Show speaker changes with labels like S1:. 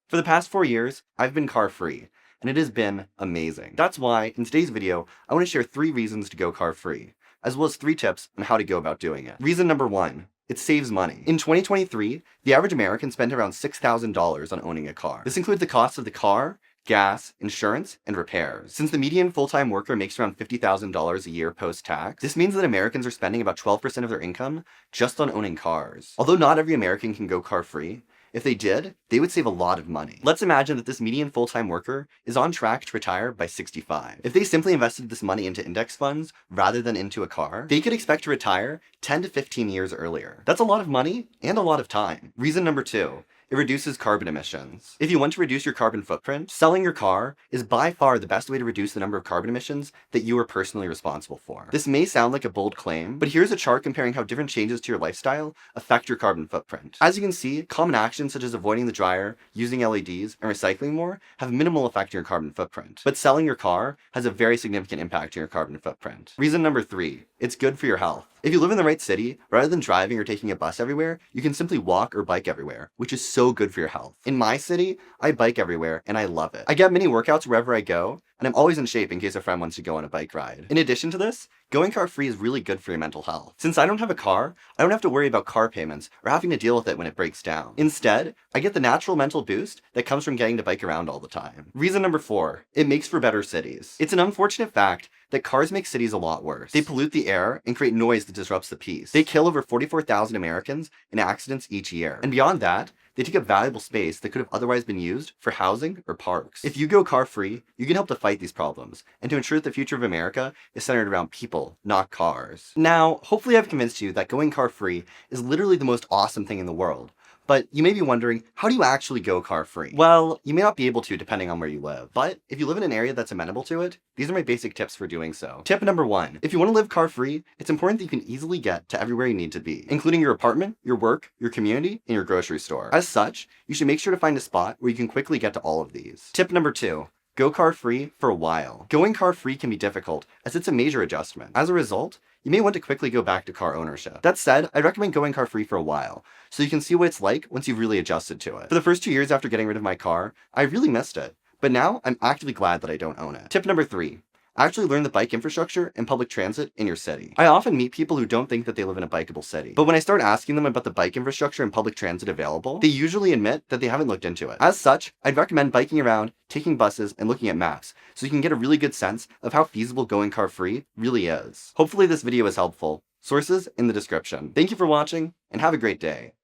S1: For the past 4 years, I've been car-free, and it has been amazing. That's why, in today's video, I want to share 3 reasons to go car-free, as well as 3 tips on how to go about doing it. Reason number 1. It saves money. In 2023, the average American spent around $6,000 on owning a car. This includes the cost of the car, gas, insurance, and repairs. Since the median full-time worker makes around $50,000 a year post-tax, this means that Americans are spending about 12% of their income just on owning cars. Although not every American can go car-free, if they did, they would save a lot of money. Let's imagine that this median full-time worker is on track to retire by 65. If they simply invested this money into index funds rather than into a car, they could expect to retire 10 to 15 years earlier. That's a lot of money and a lot of time. Reason number 2. It reduces carbon emissions. If you want to reduce your carbon footprint, selling your car is by far the best way to reduce the number of carbon emissions that you are personally responsible for. This may sound like a bold claim, but here's a chart comparing how different changes to your lifestyle affect your carbon footprint. As you can see, common actions such as avoiding the dryer, using LEDs, and recycling more have minimal effect on your carbon footprint. But selling your car has a very significant impact on your carbon footprint. Reason number 3. It's good for your health. If you live in the right city, rather than driving or taking a bus everywhere, you can simply walk or bike everywhere, which is so good for your health. In my city, I bike everywhere and I love it. I get mini workouts wherever I go, and I'm always in shape in case a friend wants to go on a bike ride. In addition to this, going car-free is really good for your mental health. Since I don't have a car, I don't have to worry about car payments or having to deal with it when it breaks down. Instead, I get the natural mental boost that comes from getting to bike around all the time. Reason number 4. It makes for better cities. It's an unfortunate fact that cars make cities a lot worse. They pollute the air and create noise that disrupts the peace. They kill over 44,000 Americans in accidents each year. And beyond that, they take up valuable space that could have otherwise been used for housing or parks. If you go car-free, you can help to fight these problems and to ensure that the future of America is centered around people, not cars. Now, hopefully I've convinced you that going car-free is literally the most awesome thing in the world. But you may be wondering, how do you actually go car-free? Well, you may not be able to depending on where you live. But if you live in an area that's amenable to it, these are my basic tips for doing so. Tip number 1. If you want to live car-free, it's important that you can easily get to everywhere you need to be, including your apartment, your work, your community, and your grocery store. As such, you should make sure to find a spot where you can quickly get to all of these. Tip number 2. Go car-free for a while. Going car-free can be difficult, as it's a major adjustment. As a result, you may want to quickly go back to car ownership. That said, I'd recommend going car-free for a while, so you can see what it's like once you've really adjusted to it. For the first 2 years after getting rid of my car, I really missed it, but now I'm actively glad that I don't own it. Tip number 3. Actually learn the bike infrastructure and public transit in your city. I often meet people who don't think that they live in a bikeable city, but when I start asking them about the bike infrastructure and public transit available, they usually admit that they haven't looked into it. As such, I'd recommend biking around, taking buses, and looking at maps, so you can get a really good sense of how feasible going car-free really is. Hopefully this video is helpful. Sources in the description. Thank you for watching, and have a great day.